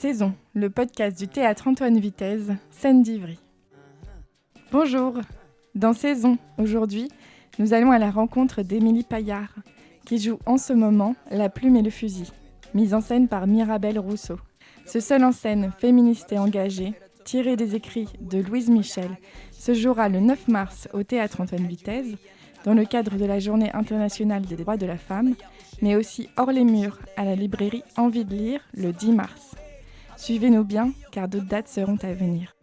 Saison, le podcast du théâtre Antoine Vitez, scène d'Ivry. Bonjour. Dans Saison, aujourd'hui, nous allons à la rencontre d'Émilie Paillard, qui joue en ce moment La plume et le fusil, mise en scène par Mirabel Rousseau. Ce seul en scène, féministe et engagé, tiré des écrits de Louise Michel, se jouera le 9 mars au théâtre Antoine Vitez, dans le cadre de la Journée internationale des droits de la femme, mais aussi hors les murs, à la librairie Envie de lire, le 10 mars. Suivez-nous bien, car d'autres dates seront à venir.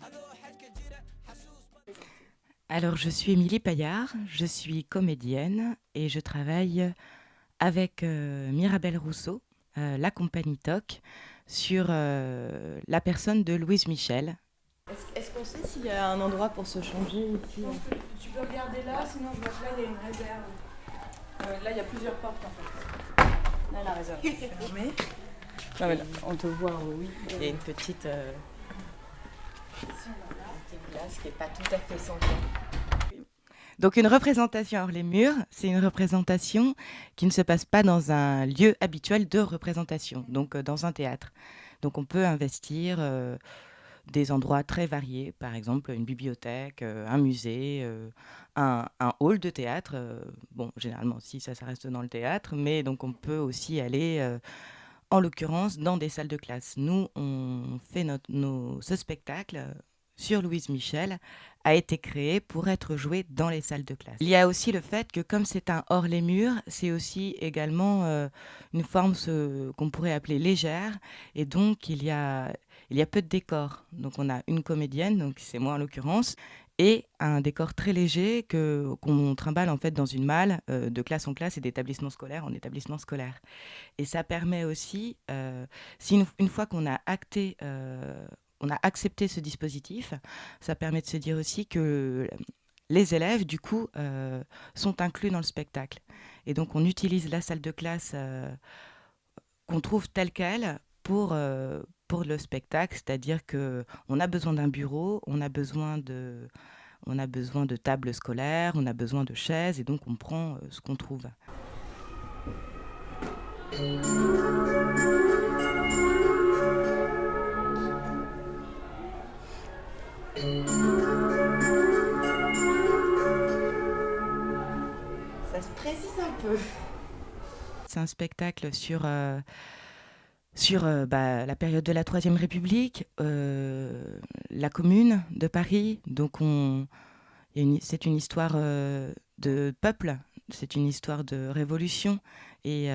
Alors, je suis Émilie Paillard, je suis comédienne et je travaille avec Mirabel Rousseau, la compagnie TOC, sur la personne de Louise Michel. Est-ce qu'on sait s'il y a un endroit pour se changer ici? Je pense que tu peux regarder là, sinon je vois que là il y a une réserve. Là il y a plusieurs portes en fait. Là, la réserve est fermée. Non, mais là, on te voit, oui. Il y a une petite glace qui n'est pas tout à fait sanglante. Donc une représentation hors les murs, c'est une représentation qui ne se passe pas dans un lieu habituel de représentation, donc dans un théâtre. Donc on peut investir des endroits très variés, par exemple une bibliothèque, un musée, un hall de théâtre. Bon, généralement aussi ça reste dans le théâtre, mais donc on peut aussi aller, en l'occurrence, dans des salles de classe. Nous, on fait ce spectacle sur Louise Michel a été créé pour être joué dans les salles de classe. Il y a aussi le fait que comme c'est un hors les murs, c'est aussi également une forme qu'on pourrait appeler légère, et donc il y a peu de décors. Donc on a une comédienne, donc c'est moi en l'occurrence, et un décor très léger qu'on trimballe en fait dans une malle de classe en classe et d'établissement scolaire en établissement scolaire. Et ça permet aussi, si une fois qu'on a on a accepté ce dispositif, ça permet de se dire aussi que les élèves, du coup, sont inclus dans le spectacle. Et donc, on utilise la salle de classe qu'on trouve telle qu'elle pour le spectacle, c'est-à-dire qu'on a besoin d'un bureau, on a besoin de tables scolaires, on a besoin de chaises, et donc on prend ce qu'on trouve. Ça se précise un peu. C'est un spectacle sur la période de la Troisième République, la Commune de Paris. Donc c'est une histoire de peuple, c'est une histoire de révolution. Et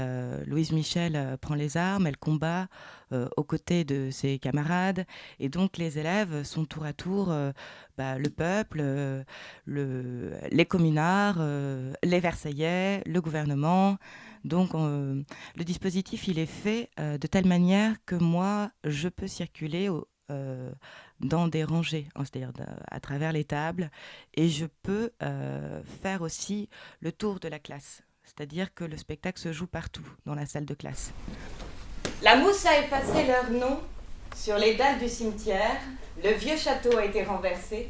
Louise Michel prend les armes, elle combat aux côtés de ses camarades. Et donc les élèves sont tour à tour le peuple, les communards, les Versaillais, le gouvernement. Donc le dispositif, il est fait de telle manière que moi, je peux circuler dans des rangées, c'est-à-dire à travers les tables, et je peux faire aussi le tour de la classe. C'est-à-dire que le spectacle se joue partout dans la salle de classe. La mousse a effacé leur nom sur les dalles du cimetière. Le vieux château a été renversé.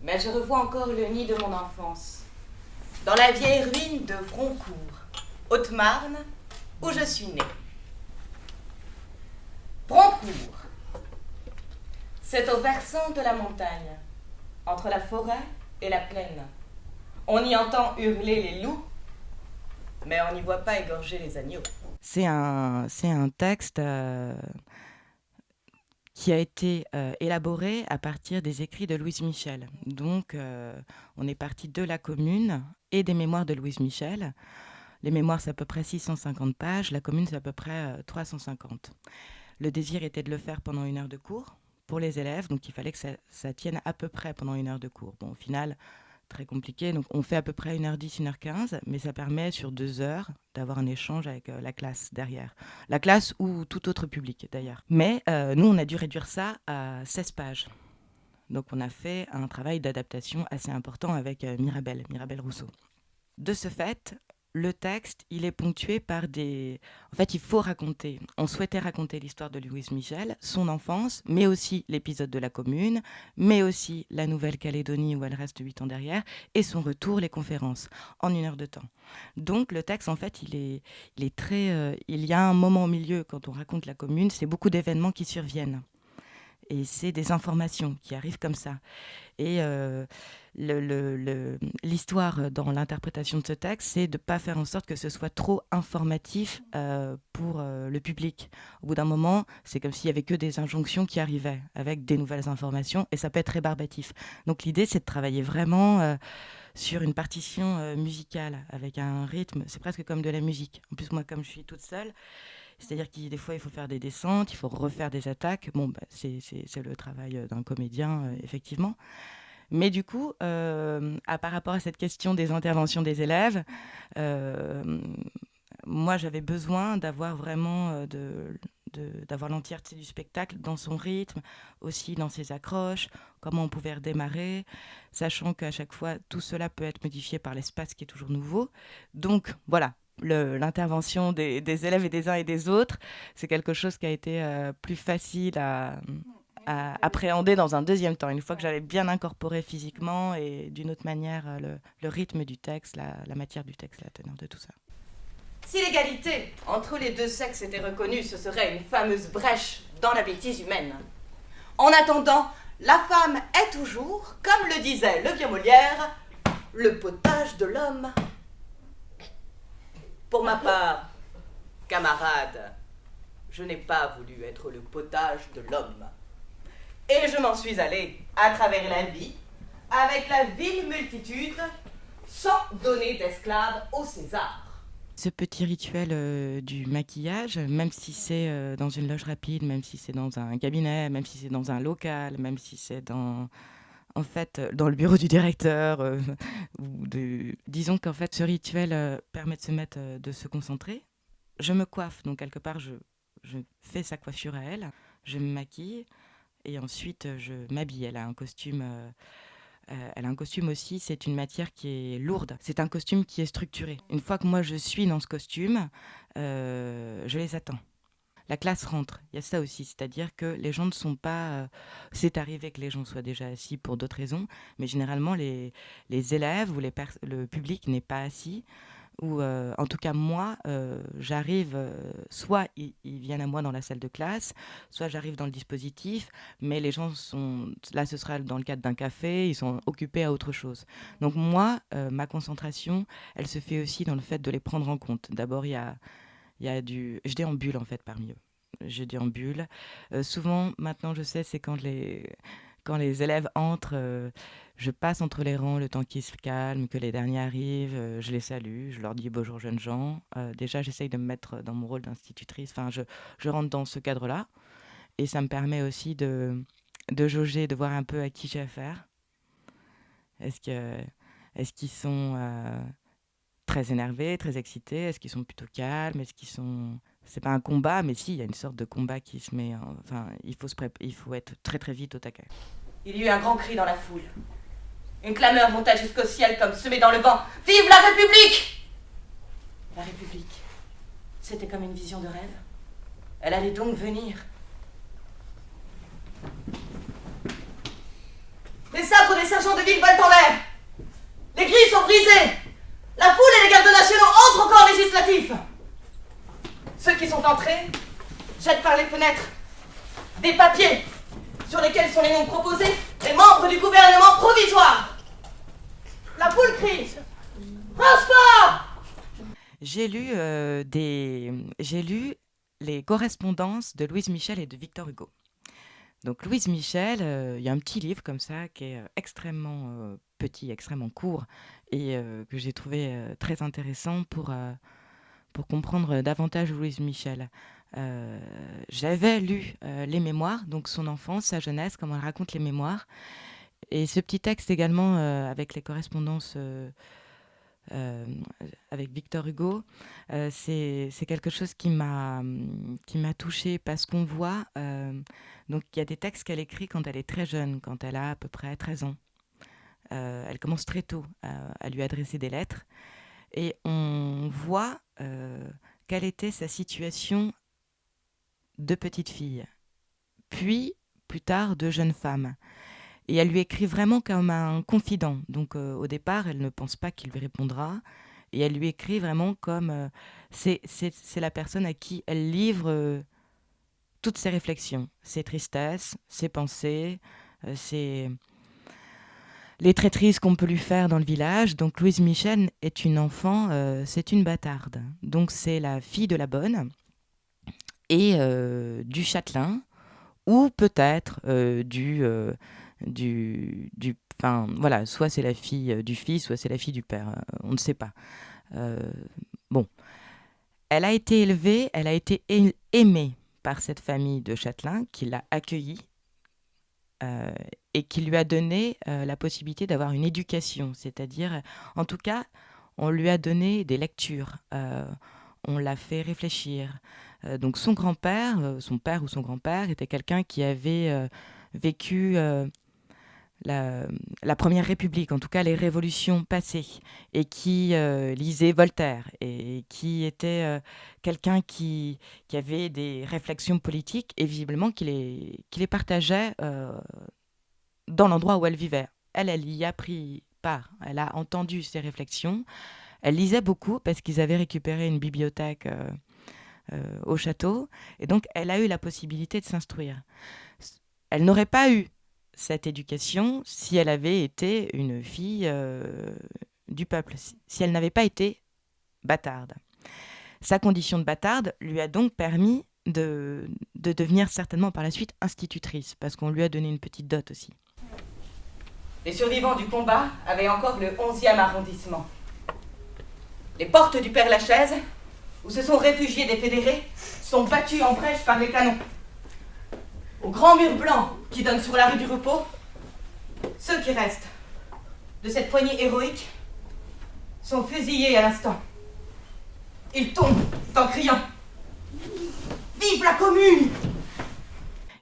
Mais je revois encore le nid de mon enfance. Dans la vieille ruine de Broncourt, Haute-Marne, où je suis née. Broncourt, c'est au versant de la montagne, entre la forêt et la plaine. On y entend hurler les loups, mais on n'y voit pas égorger les agneaux. C'est un texte qui a été élaboré à partir des écrits de Louise Michel. Donc, on est parti de la Commune et des mémoires de Louise Michel. Les mémoires, c'est à peu près 650 pages. La Commune, c'est à peu près 350. Le désir était de le faire pendant 1 heure de cours pour les élèves. Donc, il fallait que ça tienne à peu près pendant 1 heure de cours. Bon, au final, très compliqué. Donc, on fait à peu près 1h10, 1h15, mais ça permet sur 2 heures d'avoir un échange avec la classe derrière. La classe ou tout autre public d'ailleurs. Mais nous, on a dû réduire ça à 16 pages. Donc, on a fait un travail d'adaptation assez important avec Mirabel Rousseau. De ce fait, le texte, il est ponctué par des... En fait, il faut raconter. On souhaitait raconter l'histoire de Louise Michel, son enfance, mais aussi l'épisode de la Commune, mais aussi la Nouvelle-Calédonie où elle reste 8 ans derrière, et son retour, les conférences, en 1 heure de temps. Donc le texte, en fait, il est très... il y a un moment au milieu, quand on raconte la Commune, c'est beaucoup d'événements qui surviennent. Et c'est des informations qui arrivent comme ça. Et l'histoire dans l'interprétation de ce texte, c'est de ne pas faire en sorte que ce soit trop informatif pour le public. Au bout d'un moment, c'est comme s'il n'y avait que des injonctions qui arrivaient avec des nouvelles informations et ça peut être rébarbatif. Donc l'idée, c'est de travailler vraiment sur une partition musicale avec un rythme. C'est presque comme de la musique. En plus, moi, comme je suis toute seule, c'est-à-dire que des fois, il faut faire des descentes, il faut refaire des attaques. Bon, c'est le travail d'un comédien, effectivement. Mais du coup, par rapport à cette question des interventions des élèves, moi, j'avais besoin d'avoir vraiment d'avoir l'entièreté du spectacle dans son rythme, aussi dans ses accroches, comment on pouvait redémarrer, sachant qu'à chaque fois, tout cela peut être modifié par l'espace qui est toujours nouveau. Donc, voilà. L'intervention des élèves et des uns et des autres, c'est quelque chose qui a été plus facile à appréhender dans un deuxième temps, une fois que j'avais bien incorporé physiquement et d'une autre manière le rythme du texte, la matière du texte, la teneur de tout ça. Si l'égalité entre les deux sexes était reconnue, ce serait une fameuse brèche dans la bêtise humaine. En attendant, la femme est toujours, comme le disait le vieux Molière, le potage de l'homme. Pour ma part, camarade, je n'ai pas voulu être le potage de l'homme. Et je m'en suis allé à travers la vie, avec la vile multitude, sans donner d'esclaves au César. Ce petit rituel du maquillage, même si c'est dans une loge rapide, même si c'est dans un cabinet, même si c'est dans un local, même si c'est dans le bureau du directeur, disons qu'en fait ce rituel permet de se mettre, de se concentrer. Je me coiffe, donc quelque part je fais sa coiffure à elle, je me maquille et ensuite je m'habille. Elle a un costume aussi, c'est une matière qui est lourde. C'est un costume qui est structuré. Une fois que moi je suis dans ce costume, je les attends. La classe rentre, il y a ça aussi, c'est-à-dire que les gens ne sont pas... c'est arrivé que les gens soient déjà assis pour d'autres raisons, mais généralement les élèves ou le public n'est pas assis. Ou en tout cas moi, j'arrive, soit ils viennent à moi dans la salle de classe, soit j'arrive dans le dispositif, mais les gens sont, là ce sera dans le cadre d'un café, ils sont occupés à autre chose. Donc moi, ma concentration, elle se fait aussi dans le fait de les prendre en compte. D'abord, je déambule en fait parmi eux. Je déambule. Souvent, maintenant je sais, c'est quand les élèves entrent, je passe entre les rangs le temps qu'ils se calment, que les derniers arrivent, je les salue, je leur dis bonjour jeunes gens. Déjà, j'essaye de me mettre dans mon rôle d'institutrice. Enfin, je rentre dans ce cadre-là. Et ça me permet aussi de jauger, de voir un peu à qui j'ai affaire. Est-ce qu'ils sont très énervés, très excités? Est-ce qu'ils sont plutôt calmes? Est-ce qu'ils sont... C'est pas un combat, mais si, il y a une sorte de combat qui se met... Enfin, il faut être très très vite au taquet. Il y eut un grand cri dans la foule. Une clameur monta jusqu'au ciel comme semée dans le vent. Vive la République! La République, c'était comme une vision de rêve. Elle allait donc venir. Les sabres des sergents de ville volent en l'air. Les grilles sont brisées. La foule et les gardes nationaux entrent au corps législatif. Ceux qui sont entrés jettent par les fenêtres des papiers sur lesquels sont les noms proposés des membres du gouvernement provisoire. La foule crie « Transport !» J'ai lu les correspondances de Louise Michel et de Victor Hugo. Donc Louise Michel, il y a un petit livre comme ça qui est extrêmement petit, extrêmement court et que j'ai trouvé très intéressant pour comprendre davantage Louise Michel. J'avais lu les mémoires, donc son enfance, sa jeunesse, comment elle raconte les mémoires. Et ce petit texte également avec les correspondances avec Victor Hugo, c'est quelque chose qui m'a touchée parce qu'on voit, donc il y a des textes qu'elle écrit quand elle est très jeune, quand elle a à peu près 13 ans. Elle commence très tôt à lui adresser des lettres. et on voit quelle était sa situation de petite fille, puis plus tard de jeune femme. Et elle lui écrit vraiment comme un confident. Donc au départ, elle ne pense pas qu'il lui répondra. Et elle lui écrit vraiment comme... c'est la personne à qui elle livre toutes ses réflexions, ses tristesses, ses pensées, les traîtrises qu'on peut lui faire dans le village. Donc Louise Michel est une enfant, c'est une bâtarde. Donc c'est la fille de la bonne et du châtelain, ou peut-être enfin voilà, soit c'est la fille du fils, soit c'est la fille du père, on ne sait pas. Euh, bon, elle a été élevée, elle a été aimée par cette famille de châtelains qui l'a accueillie et qui lui a donné la possibilité d'avoir une éducation, c'est-à-dire, en tout cas, on lui a donné des lectures, on l'a fait réfléchir. Donc son grand-père, son père ou son grand-père, était quelqu'un qui avait vécu la Première République, en tout cas les révolutions passées, et qui lisait Voltaire, et qui était quelqu'un qui avait des réflexions politiques, et visiblement qui les partageait dans l'endroit où elle vivait. Elle y a pris part, elle a entendu ces réflexions, elle lisait beaucoup parce qu'ils avaient récupéré une bibliothèque au château, et donc elle a eu la possibilité de s'instruire. Elle n'aurait pas eu cette éducation si elle avait été une fille du peuple, si elle n'avait pas été bâtarde. Sa condition de bâtarde lui a donc permis de devenir certainement par la suite institutrice, parce qu'on lui a donné une petite dot aussi. Les survivants du combat avaient encore le 11e arrondissement. Les portes du Père-Lachaise, où se sont réfugiés des fédérés, sont battues en brèche par les canons. Au grand mur blanc qui donne sur la rue du Repos, ceux qui restent de cette poignée héroïque sont fusillés à l'instant. Ils tombent en criant « Vive la Commune !»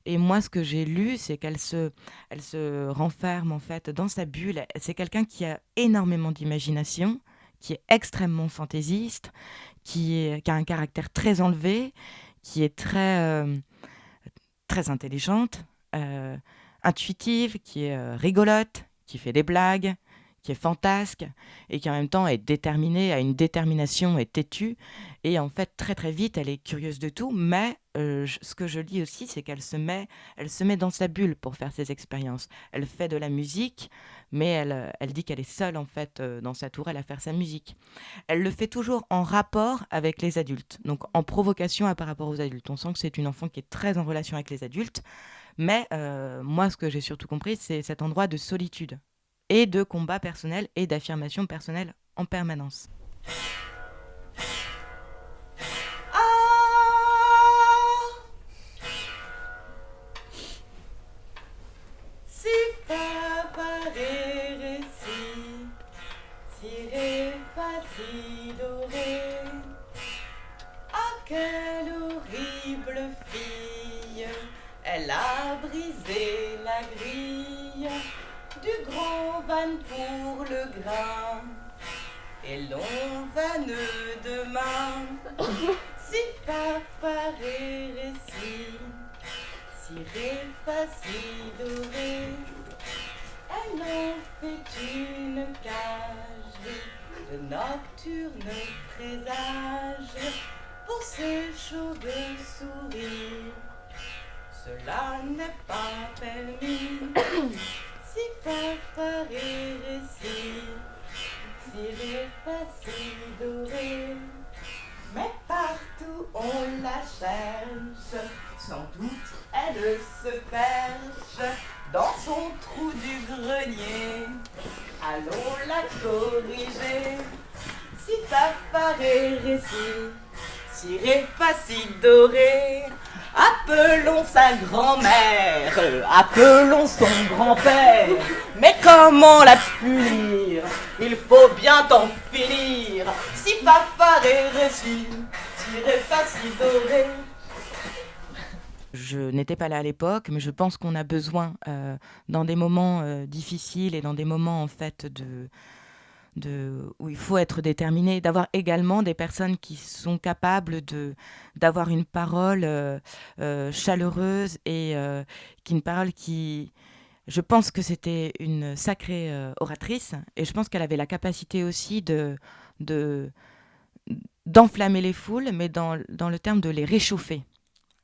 Et moi, ce que j'ai lu, c'est qu'elle se renferme en fait dans sa bulle. C'est quelqu'un qui a énormément d'imagination, qui est extrêmement fantaisiste, qui a un caractère très enlevé, qui est très intelligente, intuitive, qui est rigolote, qui fait des blagues, qui est fantasque et qui en même temps est déterminée, a une détermination, est têtue. Et en fait, très très vite, elle est curieuse de tout. Mais ce que je lis aussi, c'est qu'elle se met dans sa bulle pour faire ses expériences. Elle fait de la musique, mais elle dit qu'elle est seule en fait dans sa tourelle à faire sa musique. Elle le fait toujours en rapport avec les adultes, donc en provocation par rapport aux adultes. On sent que c'est une enfant qui est très en relation avec les adultes. Mais moi, ce que j'ai surtout compris, c'est cet endroit de solitude et de combat personnel et d'affirmation personnelle en permanence. Si papa récit, si ré, fa, si, do, ré. Ah, quelle horrible fille, elle a brisé la grille du grand van pour le grain et long vaneux de main. Si papa ré, si ré, fa, si, do, ré. Elle en fait une cage de nocturnes présages pour ses chauves-souris. Cela n'est pas permis. Si papa ré, si ré, fa, si, do, ré. Mais partout on la cherche, sans doute elle se perche dans son trou du grenier. Allons la corriger. Si papa ré, si ré, fa, si, do, ré. Appelons sa grand-mère, appelons son grand-père. Mais comment la punir? Il faut bien t'en finir. Si papa ré, si ré, fa, si, do, ré. Je n'étais pas là à l'époque, mais je pense qu'on a besoin, dans des moments difficiles et dans des moments en fait où il faut être déterminé, d'avoir également des personnes qui sont capables d'avoir une parole chaleureuse et une parole qui... Je pense que c'était une sacrée oratrice et je pense qu'elle avait la capacité aussi d'enflammer les foules, mais dans le terme de les réchauffer,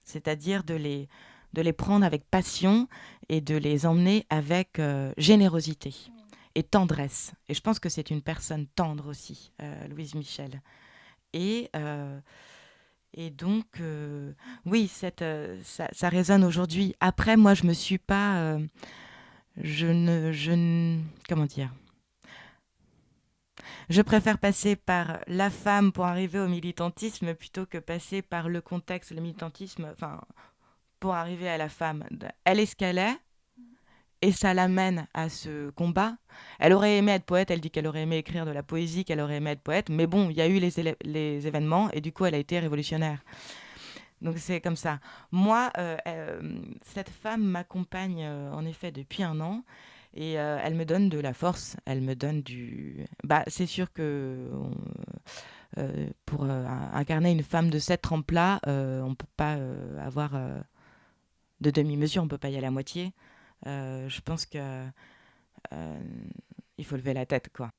c'est-à-dire de les prendre avec passion et de les emmener avec générosité et tendresse. Et je pense que c'est une personne tendre aussi, Louise Michel. Et donc, oui, ça résonne aujourd'hui. Après, moi, je me suis pas... comment dire ? Je préfère passer par la femme pour arriver au militantisme plutôt que passer par le contexte, le militantisme, enfin, pour arriver à la femme. Elle est ce qu'elle est, et ça l'amène à ce combat. Elle aurait aimé être poète, elle dit qu'elle aurait aimé écrire de la poésie, qu'elle aurait aimé être poète, mais bon, il y a eu les événements, et du coup, elle a été révolutionnaire. Donc c'est comme ça. Moi, cette femme m'accompagne en effet depuis 1 an, et elle me donne de la force, elle me donne du... c'est sûr que pour incarner une femme de cette trempe-là, on ne peut pas avoir de demi-mesure, on ne peut pas y aller à moitié. Je pense que il faut lever la tête, quoi.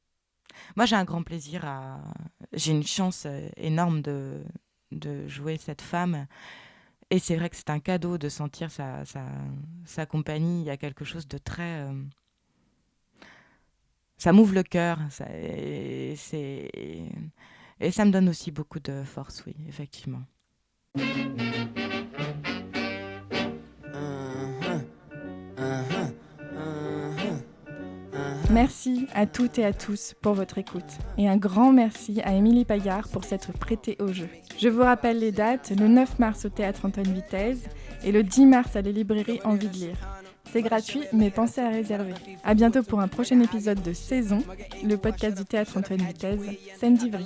Moi, j'ai un grand plaisir j'ai une chance énorme de jouer cette femme. Et c'est vrai que c'est un cadeau de sentir sa compagnie. Il y a quelque chose de très... ça m'ouvre le cœur. Et ça me donne aussi beaucoup de force, oui, effectivement. Merci à toutes et à tous pour votre écoute. Et un grand merci à Émilie Payard pour s'être prêtée au jeu. Je vous rappelle les dates, le 9 mars au Théâtre Antoine Vitez et le 10 mars à la librairie Envie de lire. C'est gratuit, mais pensez à réserver. À bientôt pour un prochain épisode de Saison, le podcast du Théâtre Antoine Vitez, Scène d'Ivry.